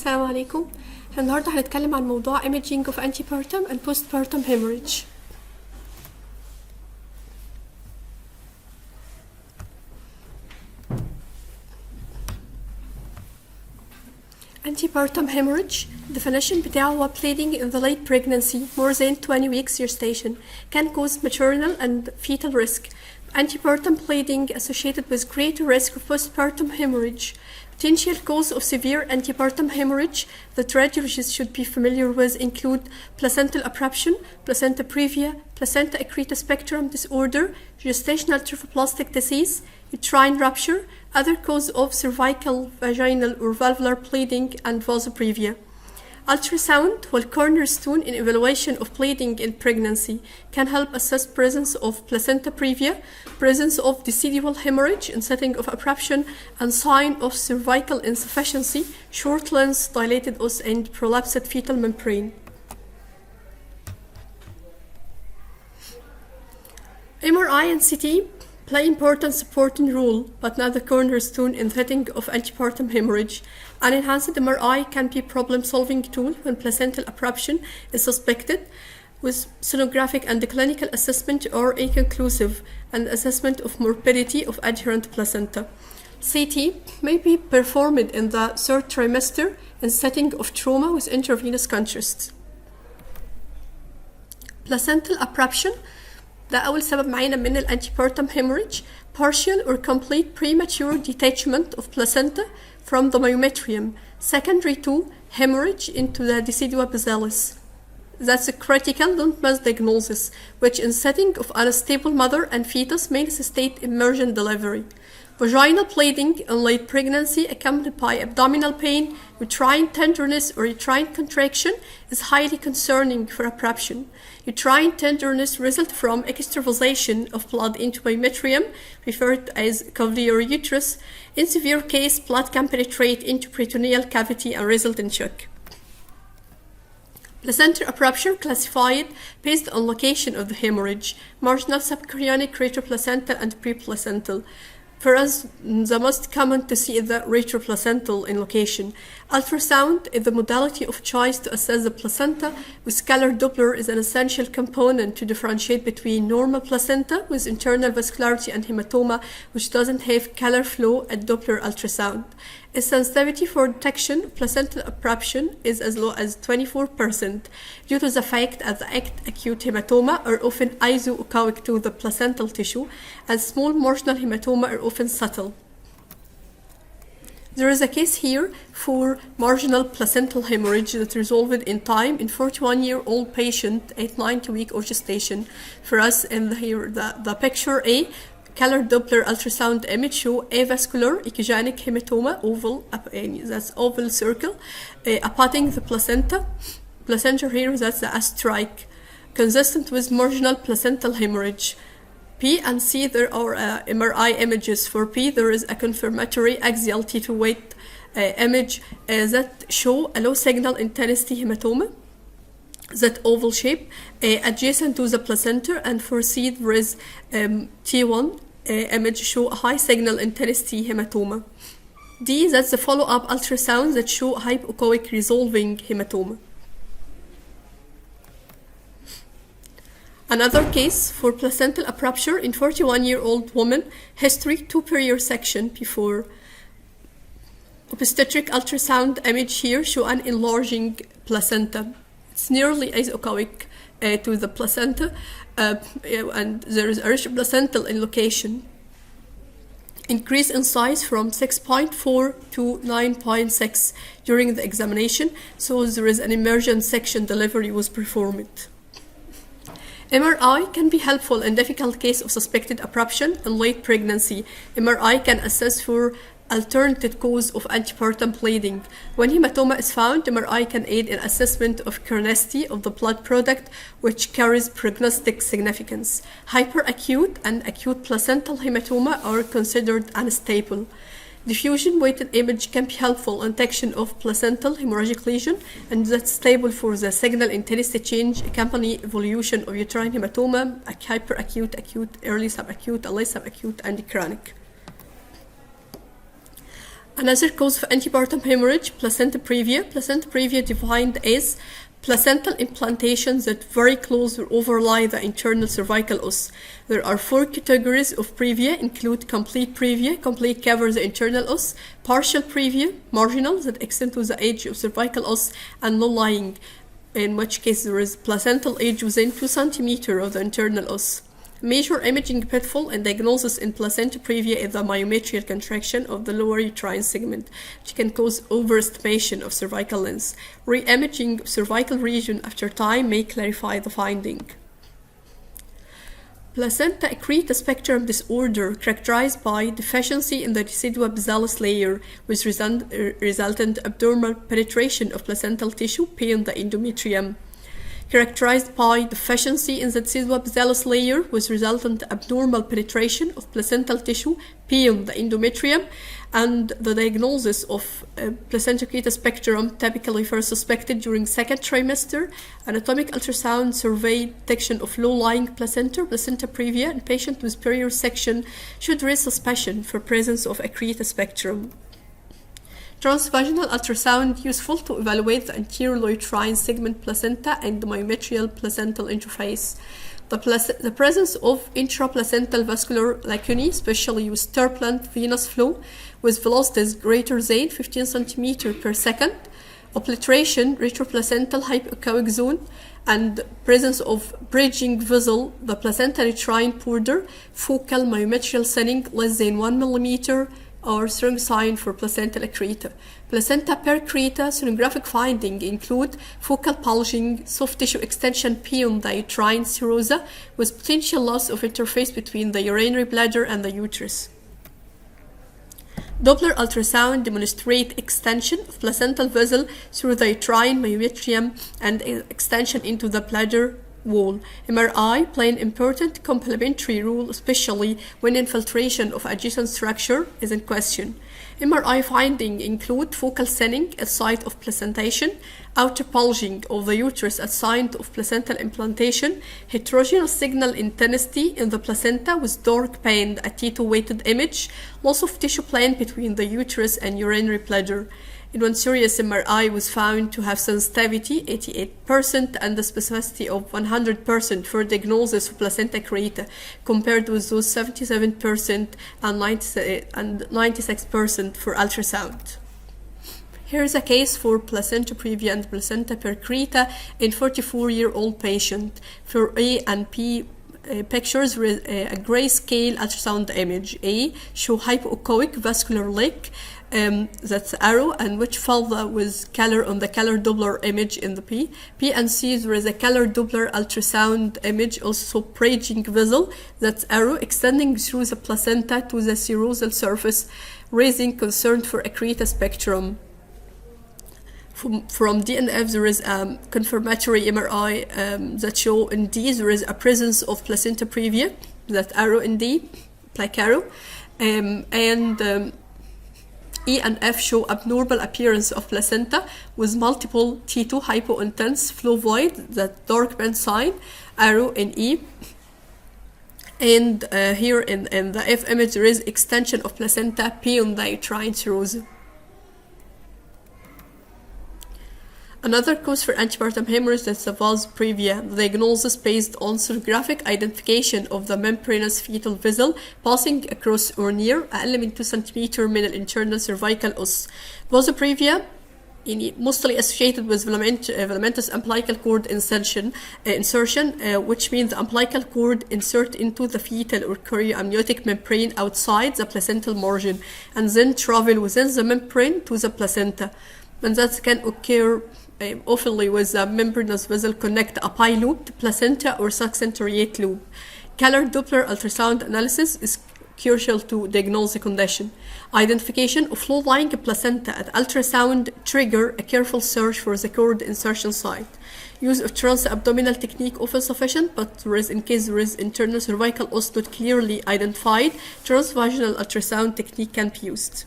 السلام عليكم. النهارده هنتكلم عن موضوع imaging of antepartum and postpartum hemorrhage. Antepartum hemorrhage definition بتاعه هو bleeding in the late pregnancy more than 20 weeks gestation can cause maternal and fetal risk. Antepartum bleeding associated with greater risk of postpartum hemorrhage. Potential cause of severe antepartum hemorrhage that radiologists should be familiar with include placental abruption, placenta previa, placenta accreta spectrum disorder, gestational trophoblastic disease, uterine rupture, other cause of cervical, vaginal, or valvular bleeding, and vasoprevia. Ultrasound, while cornerstone in evaluation of bleeding in pregnancy, can help assess presence of placenta previa, presence of decidual hemorrhage in setting of abruption, and sign of cervical insufficiency, short length, dilated os, and prolapsed fetal membrane. MRI and CT play important supporting role, but not the cornerstone in setting of antepartum hemorrhage. An enhanced MRI can be problem-solving tool when placental abruption is suspected, with sonographic and clinical assessment are inconclusive, and assessment of morbidity of adherent placenta. CT may be performed in the third trimester in setting of trauma with intravenous contrast. Placental abruption ده أول سبب معانا من antepartum hemorrhage, partial or complete premature detachment of placenta from the myometrium, secondary to hemorrhage into the decidua basilis. That's a critical don't miss diagnosis, which in setting of unstable mother and fetus may necessitate emergent delivery. Vaginal bleeding in late pregnancy accompanied by abdominal pain, uterine tenderness, or uterine contraction is highly concerning for abruption. Uterine tenderness results from extravasation of blood into myometrium, referred as cavalier uterus. In severe case, blood can penetrate into peritoneal cavity and result in shock. Placental abruption classified based on location of the hemorrhage, marginal subchorionic, retroplacental, and preplacental. For us, the most common to see is the retroplacental in location. Ultrasound is the modality of choice to assess the placenta, with scalar Doppler is an essential component to differentiate between normal placenta with internal vascularity and hematoma, which doesn't have scalar flow at Doppler ultrasound. Its sensitivity for detection of placental abruption is as low as 24% due to the fact that the acute hematoma are often iso-echoic to the placental tissue, and small marginal hematoma are often subtle. There is a case here for marginal placental hemorrhage that resolved in time in 41-year-old patient at 90 weeks of gestation. For us, in here the picture A, color Doppler ultrasound image show avascular echogenic hematoma, oval, that's oval circle, abutting the placenta. Placenta here, that's the astrike, consistent with marginal placental hemorrhage. P and C, there are MRI images. For P, there is a confirmatory axial T2 weight image that show a low signal intensity hematoma, that oval shape, adjacent to the placenta. And for C, there is T1 image show a high signal intensity hematoma. D, that's the follow-up ultrasound that show hypoechoic resolving hematoma. Another case for placental abruption in 41-year-old woman, history 2 period section before. Obstetric ultrasound image here show an enlarging placenta. It's nearly iso-echoic to the placenta, and there is a rich placental in location. Increase in size from 6.4 to 9.6 during the examination, so there is an emergent section delivery was performed. MRI can be helpful in difficult case of suspected abruption in late pregnancy. MRI can assess for alternative cause of antepartum bleeding. When hematoma is found, MRI can aid in assessment of chronicity of the blood product, which carries prognostic significance. Hyperacute and acute placental hematoma are considered unstable. Diffusion weighted image can be helpful in detection of placental hemorrhagic lesion, and that's stable for the signal intensity change accompany evolution of uterine hematoma, hyperacute, acute, early subacute, late subacute, and chronic. Another cause of antepartum hemorrhage, placenta previa. Placenta previa defined as placental implantations that very close or overlie the internal cervical os. There are 4 categories of previa, include complete previa, complete covers the internal os, partial previa, marginal, that extend to the edge of cervical os, and low-lying, in which case there is placental edge within 2 cm of the internal os. Major imaging pitfall and diagnosis in placenta previa is the myometrial contraction of the lower uterine segment, which can cause overestimation of cervical length. Re-imaging cervical region after time may clarify the finding. Placenta accreta spectrum disorder characterized by deficiency in the deciduous layer with resultant abnormal penetration of placental tissue beyond the endometrium. Characterized by deficiency in the deciduous layer with resultant abnormal penetration of placental tissue beyond the endometrium, and the diagnosis of placenta accreta spectrum typically first suspected during second trimester. Anatomic ultrasound survey detection of low-lying placenta previa in patient with superior section should raise suspicion for presence of accreta spectrum. Transvaginal ultrasound useful to evaluate the anterior uterine segment placenta and the myometrial placental interface. The presence of intraplacental vascular lacunae, especially with turbulent venous flow with velocities greater than 15 cm per second, obliteration, retroplacental hypoechoic zone, and presence of bridging vessel, the placental uterine border, focal myometrial thinning less than 1 mm, are strong sign for placental accreta. Placenta percreta sonographic findings include focal bulging, soft tissue extension beyond the uterine serosa, with potential loss of interface between the urinary bladder and the uterus. Doppler ultrasound demonstrates extension of placental vessel through the uterine myometrium and extension into the bladder wall. MRI play an important complementary role, especially when infiltration of adjacent structure is in question. MRI findings include focal thinning at site of placentation, outer bulging of the uterus at site of placental implantation, heterogeneous signal intensity in the placenta with dark band at T2 weighted image, loss of tissue plane between the uterus and urinary bladder. In one serious MRI was found to have sensitivity 88% and the specificity of 100% for diagnosis of placenta accreta, compared with those 77% and 96% for ultrasound. Here is a case for placenta previa and placenta percreta in 44-year-old patient. For A and P pictures with a grayscale ultrasound image. A show hypoechoic vascular lake, that's arrow, and which follow with color on the color Doppler image in the P. B and C, there is a color Doppler ultrasound image, also bridging vessel, that's arrow, extending through the placenta to the serosal surface, raising concern for accreta spectrum. From DNF, there is a confirmatory MRI that show in D there is a presence of placenta previa, that arrow in D, black arrow, and E and F show abnormal appearance of placenta with multiple T2 hypointense flow void, that dark band sign, arrow in E. And here in the F image there is extension of placenta beyond the uterine serosa. Another cause for antepartum hemorrhage is the vas previa. The diagnosis based on sonographic identification of the membranous fetal vessel passing across or near أقل من 2 cm من الinternal cervical os. Vas previa mostly associated with filamentous umbilical cord insertion, which means the umbilical cord insert into the fetal or chorioamniotic membrane outside the placental margin and then travel within the membrane to the placenta. And that can occur often with a membranous vessel connect a pi-loop, placenta, or subcentriate loop. Color Doppler ultrasound analysis is crucial to diagnose the condition. Identification of low-lying placenta at ultrasound trigger a careful search for the cord insertion site. Use of trans-abdominal technique often sufficient, but in case there is internal cervical os not clearly identified, transvaginal ultrasound technique can be used.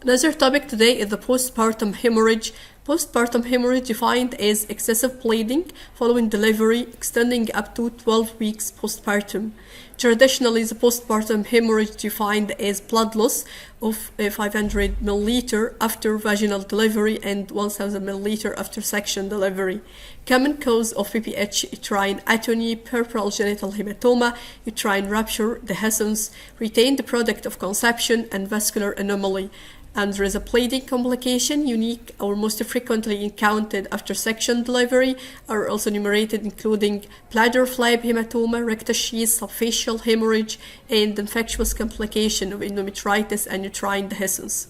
Another topic today is the postpartum hemorrhage, Postpartum hemorrhage defined as excessive bleeding following delivery extending up to 12 weeks postpartum. Traditionally, the postpartum hemorrhage defined as blood loss of 500 milliliter after vaginal delivery and 1000 milliliter after section delivery. Common cause of PPH: uterine atony, peripheral genital hematoma, uterine rupture, dehiscence, retained product of conception, and vascular anomaly. And there is a bleeding complication unique or most frequently encountered after section delivery are also enumerated, including bladder flap hematoma, rectus sheath, subfacial hemorrhage, and infectious complication of endometritis and uterine dehiscence.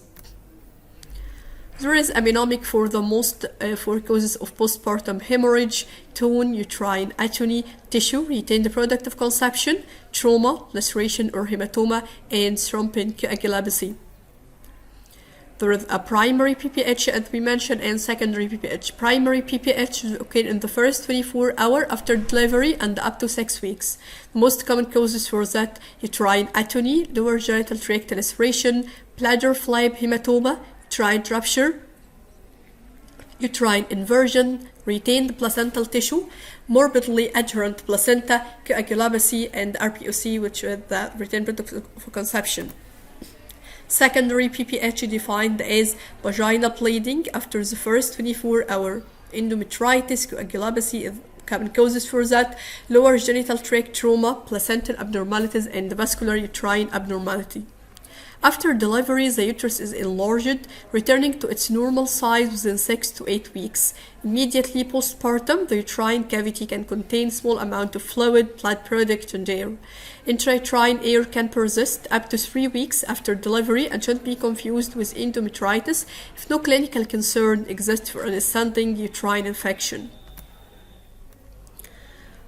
There is a mnemonic for the most four causes of postpartum hemorrhage: tone, uterine atony, tissue, retained product of conception, trauma, laceration or hematoma, and thrombin coagulopathy. There is a primary PPH, as we mentioned, and secondary PPH. Primary PPH occur in the first 24 hours after delivery and up to 6 weeks. The most common causes for that: uterine atony, lower genital tract laceration, bladder flap hematoma, uterine rupture, uterine inversion, retained placental tissue, morbidly adherent placenta, coagulopathy, and RPOC, which is the retained product of conception. Secondary PPH defined as vaginal bleeding after the first 24 hours. Endometritis, coagulopathy is common causes for that, lower genital tract trauma, placental abnormalities, and vascular uterine abnormality. After delivery, the uterus is enlarged, returning to its normal size within 6 to 8 weeks. Immediately postpartum, the uterine cavity can contain small amount of fluid, blood product, and air. Intrauterine air can persist up to 3 weeks after delivery and should be confused with endometritis if no clinical concern exists for an ascending uterine infection.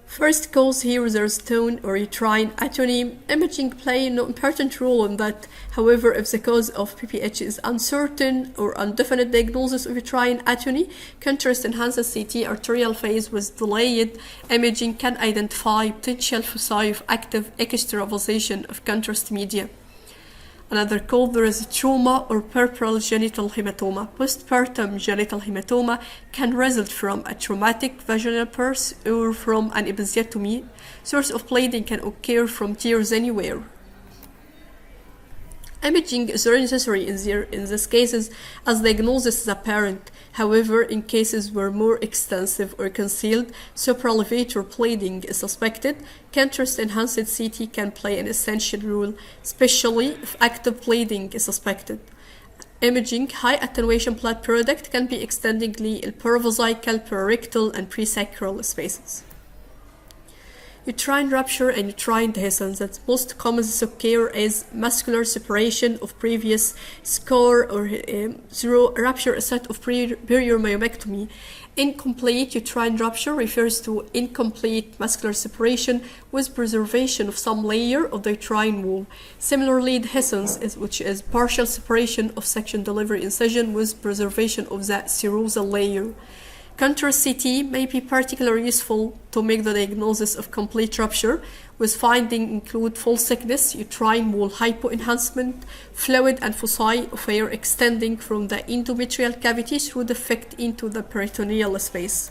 First cause here, there's tone or uterine atony. Imaging play no important role in that. However, if the cause of PPH is uncertain or undefinite diagnosis of uterine atony, contrast-enhanced CT arterial phase with delayed imaging can identify potential foci of active extravasation of contrast media. Another cause, there is trauma or peripheral genital hematoma. Postpartum genital hematoma can result from a traumatic vaginal birth or from an episiotomy. Source of bleeding can occur from tears anywhere. Imaging is necessary in these cases as diagnosis is apparent. However, in cases where more extensive or concealed supraelevator bleeding is suspected, contrast-enhanced CT can play an essential role, especially if active bleeding is suspected. Imaging high attenuation blood product can be extendingly in perivesical, perirectal, and presacral spaces. Uterine rupture and uterine dehiscence that most commonly occur as muscular separation of previous scar or through rupture a set of perineal myomectomy. Incomplete uterine rupture refers to incomplete muscular separation with preservation of some layer of the uterine wall. Similarly, dehiscence, which is partial separation of section delivery incision with preservation of that serosal layer. Contrast CT may be particularly useful to make the diagnosis of complete rupture, with findings include full thickness, uterine wall hypoenhancement, fluid and foci of air extending from the endometrial cavity through defect into the peritoneal space.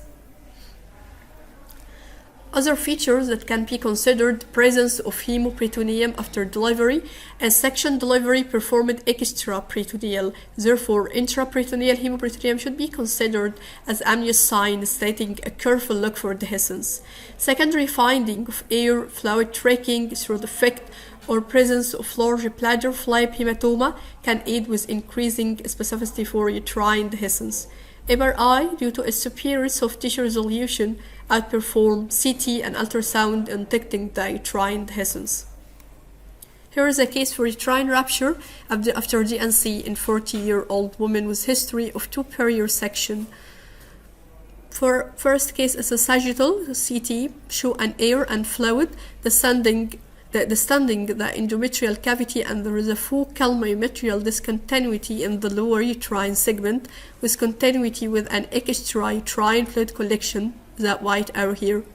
Other features that can be considered: presence of hemoperitoneum after delivery, as section delivery performed extraperitoneal. Therefore, intraperitoneal hemoperitoneum should be considered as amnios sign stating a careful look for dehiscence. Secondary finding of air fluid tracking through defect or presence of large bladder flap hematoma can aid with increasing specificity for uterine dehiscence. MRI, due to its superior soft tissue resolution, outperform CT and ultrasound in detecting the uterine dehiscence. Here is a case for uterine rupture after DNC in 40-year-old woman with history of 2 period section. For first case is a sagittal CT, show an air and fluid descending the endometrial cavity, and there is a focal myometrial discontinuity in the lower uterine segment with continuity with an extrauterine fluid collection, that white arrow here.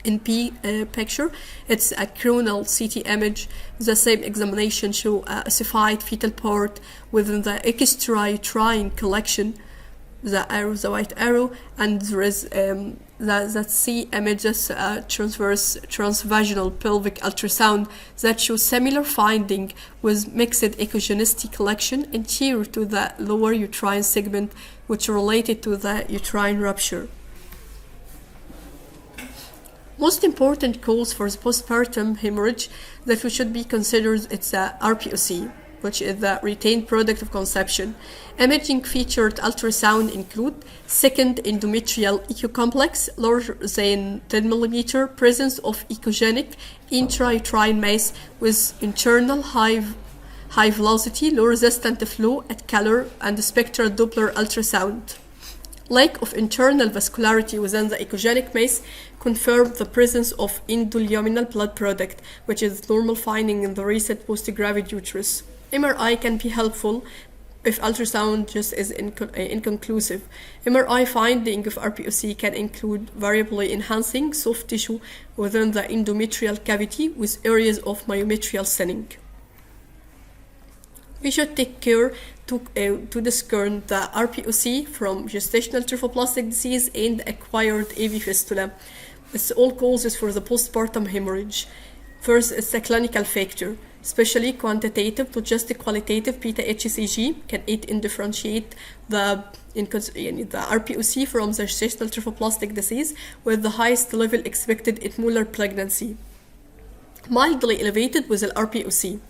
In picture, it's a coronal CT image. The same examination show a ossified fetal part within the extrauterine collection. the white arrow, and there is that C images transvaginal pelvic ultrasound that shows similar finding with mixed echogenicity collection anterior to the lower uterine segment, which related to the uterine rupture. Most important cause for the postpartum hemorrhage that we should be considered, it's a RPOC, which is the retained product of conception. Imaging featured ultrasound include second endometrial echo complex larger than 10 mm, presence of echogenic intrauterine mass with internal high velocity, low resistant flow at color and spectral Doppler ultrasound. Lack of internal vascularity within the echogenic mass confirmed the presence of endoluminal blood product, which is normal finding in the recent post-gravid uterus. MRI can be helpful if ultrasound just is inconclusive. MRI finding of RPOC can include variably enhancing soft tissue within the endometrial cavity with areas of myometrial thinning. We should take care to discern the RPOC from gestational trophoblastic disease and acquired AV fistula. It's all causes for the postpartum hemorrhage. First, it's a clinical factor, especially quantitative to just qualitative beta HCG can aid in differentiate the RPOC from the gestational trophoblastic disease with the highest level expected at molar pregnancy. Mildly elevated with the RPOC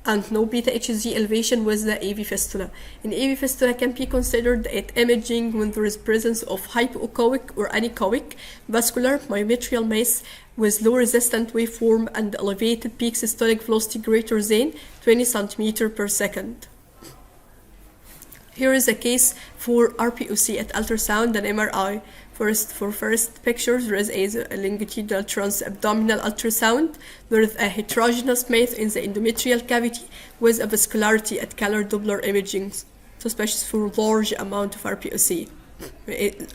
and no beta HCG elevation with the AV fistula. An AV fistula can be considered at imaging when there is presence of hypoechoic or anechoic vascular myometrial mass with low resistant waveform and elevated peak systolic velocity greater than 20 cm per second. Here is a case for RPOC at ultrasound and MRI. For first pictures, there is a longitudinal transabdominal ultrasound. There is a heterogeneous mass in the endometrial cavity with a vascularity at color Doppler imaging, suspicious for large amount of RPOC.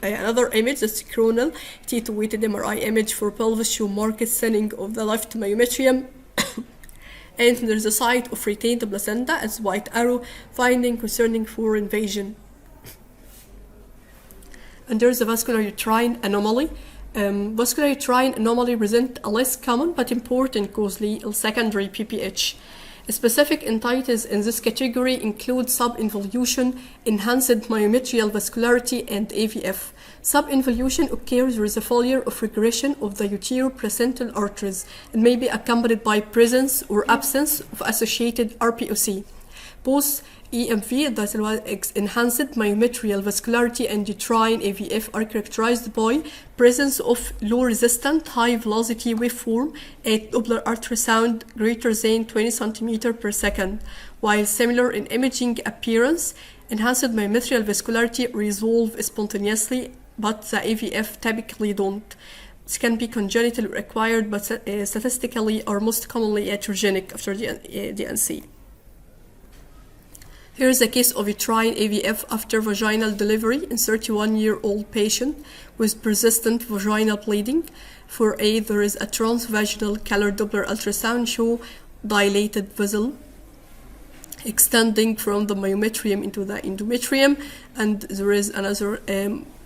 Another image, the coronal T2-weighted MRI image for pelvis show marked thinning of the left myometrium. And there's a site of retained placenta as white arrow finding concerning for invasion. And there's a vascular uterine anomaly. Vascular uterine anomaly present a less common but important causally secondary PPH. Specific entities in this category include subinvolution, enhanced myometrial vascularity, and AVF. Subinvolution occurs with the failure of regression of the uteroplacental arteries and may be accompanied by presence or absence of associated RPOC. Both EMV, that is enhanced myometrial vascularity, and uterine AVF are characterized by presence of low resistant high velocity waveform at Doppler ultrasound greater than 20 cm per second, while similar in imaging appearance, enhanced myometrial vascularity resolve spontaneously, but the AVF typically don't. This can be congenitally acquired, but statistically are most commonly iatrogenic after DNC. Here is a case of uterine AVF after vaginal delivery in 31-year-old patient with persistent vaginal bleeding. For A, there is a transvaginal color Doppler ultrasound show dilated vessel extending from the myometrium into the endometrium, and there is another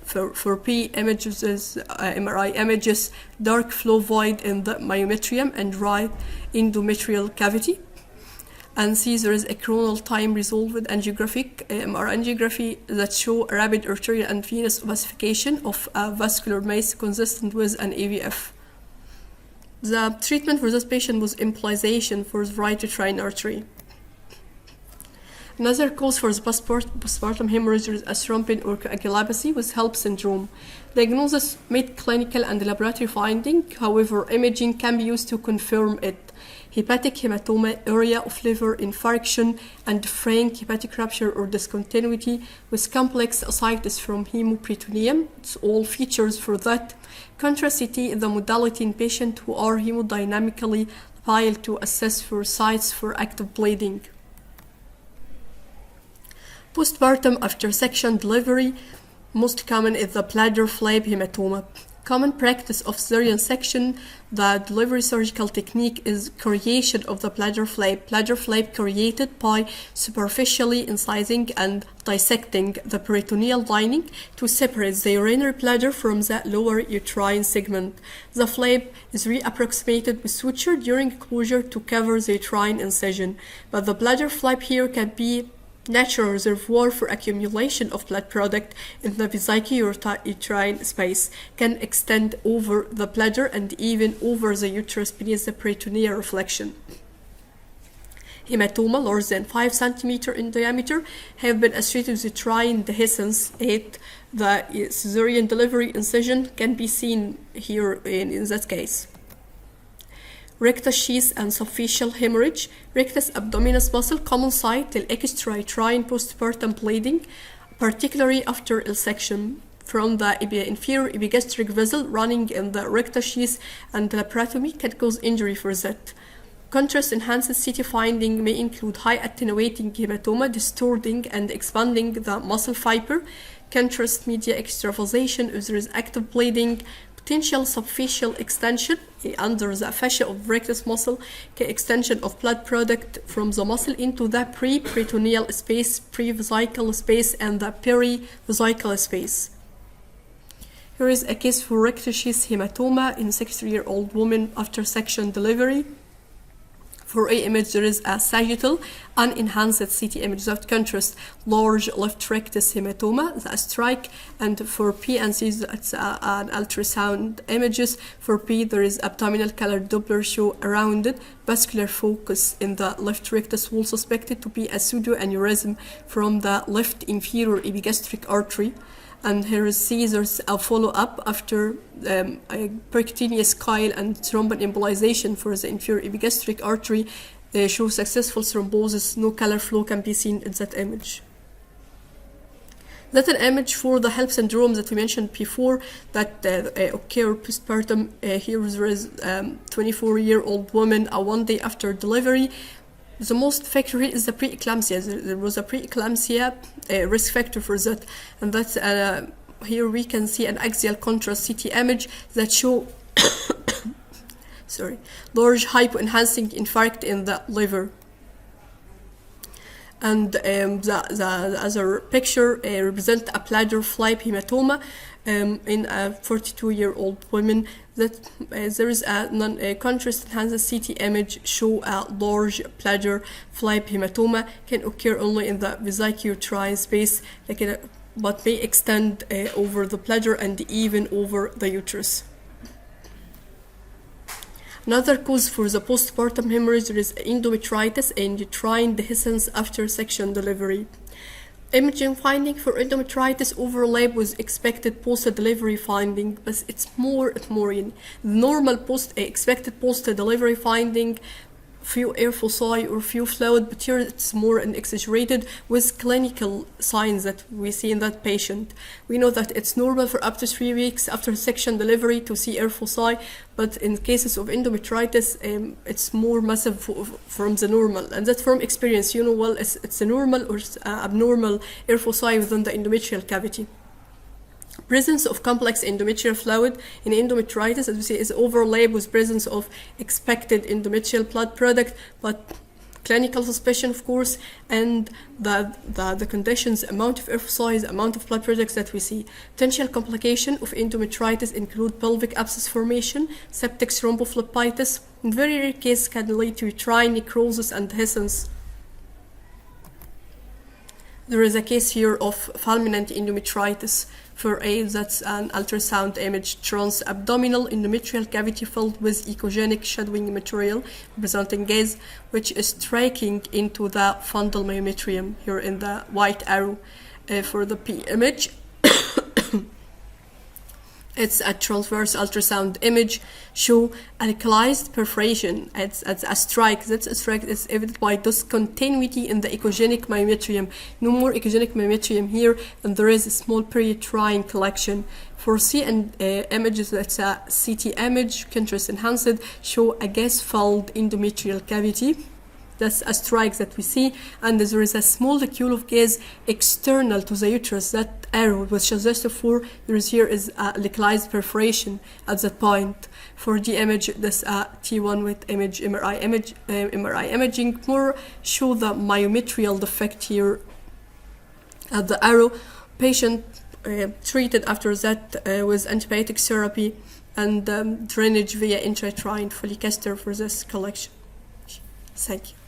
for P images, MRI images, dark flow void in the myometrium and right endometrial cavity. And C, there is a coronal time resolved angiographic MR angiography that show a rapid arterial and venous ossification of a vascular mass consistent with an AVF. The treatment for this patient was embolization for the right uterine artery. Another cause for the postpartum hemorrhage is a thrombin or coagulopathy with HELLP syndrome. Diagnosis made clinical and laboratory finding, however, imaging can be used to confirm it. Hepatic hematoma, area of liver infarction, and frank hepatic rupture or discontinuity with complex ascites from hemoperitoneum. It's all features for that. Contrast CT is the modality in patients who are hemodynamically labile to assess for sites for active bleeding. Postpartum after section delivery, most common is the bladder flap hematoma. Common practice of cesarean section, the delivery surgical technique is creation of the bladder flap. Bladder flap created by superficially incising and dissecting the peritoneal lining to separate the urinary bladder from the lower uterine segment. The flap is reapproximated with suture during closure to cover the uterine incision, but the bladder flap here can be natural reservoir for accumulation of blood product in the vesico-uterine space, can extend over the bladder and even over the uterus beneath the peritoneal reflection. Hematoma larger than 5 cm in diameter have been associated with uterine dehiscence. The cesarean delivery incision can be seen here in that case. Rectus sheath and superficial hemorrhage. Rectus abdominis muscle, common site extrauterine postpartum bleeding, particularly after L-section from the inferior epigastric vessel running in the rectus sheath, and laparotomy can cause injury for that. Contrast enhanced CT finding may include high attenuating hematoma, distorting and expanding the muscle fiber, contrast media extravasation if there is active bleeding, potential superficial extension under the fascia of rectus muscle, extension of blood product from the muscle into the pre-peritoneal space, pre-vesical space, and the peri-vesical space. Here is a case for rectus sheath hematoma in 60-year-old woman after section delivery. For A image, there is a sagittal, unenhanced CT image without contrast, large left rectus hematoma, the strike, and for P and C, it's an ultrasound images. For P, there is abdominal colored Doppler show a rounded vascular focus in the left rectus wall suspected to be a pseudoaneurysm from the left inferior epigastric artery. And here is C, there's a follow-up after a percutaneous chyle and thrombin embolization for the inferior epigastric artery. Shows successful thrombosis, no color flow can be seen in that image. That's an image for the HELLP syndrome that we mentioned before that occur postpartum. Here there is 24-year-old woman 1 day after delivery. The most factor here is the preeclampsia. There was a preeclampsia risk factor for that, and that's here we can see an axial contrast CT image that show large hypoenhancing infarct in the liver. And the other picture represent a bladder flap hematoma in a 42-year-old woman. That there is a contrast enhanced CT image show a large bladder flap hematoma, can occur only in the vesico-uterine space, but may extend over the bladder and even over the uterus. Another cause for the postpartum hemorrhage is endometritis and uterine dehiscence after section delivery. Imaging finding for endometritis overlap with expected post-delivery finding, but it's more normal expected post-delivery finding, few air foci or few fluid, but here it's more an exaggerated with clinical signs that we see in that patient. We know that it's normal for up to 3 weeks after section delivery to see air foci, but in cases of endometritis, it's more massive from the normal, and that's from experience. You know, well, it's a normal or abnormal air foci within the endometrial cavity. Presence of complex endometrial fluid in endometritis, as we see, is overlaid with presence of expected endometrial blood product, but clinical suspicion, of course, and the conditions, amount of air foci, amount of blood products that we see. Potential complication of endometritis include pelvic abscess formation, septic thrombophlebitis. In very rare cases, can lead to uterine necrosis and dehiscence. There is a case here of fulminant endometritis. For A, that's an ultrasound image, trans-abdominal endometrial cavity filled with echogenic shadowing material representing gas, which is striking into the fundal myometrium here in the white arrow. For the P image, it's a transverse ultrasound image, show alkalized perforation. It's a strike. That's a strike is evident by discontinuity in the echogenic myometrium. No more echogenic myometrium here, and there is a small periuterine collection. For C and images, that's a CT image, contrast enhanced, show a gas-filled endometrial cavity. That's a strike that we see, and there is a small molecule of gas external to the uterus. That arrow was suggested for there is here is a localized perforation at that point. For the image, this T1 with image MRI imaging more show the myometrial defect here at the arrow. Patient treated after that with antibiotic therapy and drainage via intrauterine folic ester for this collection. Thank you.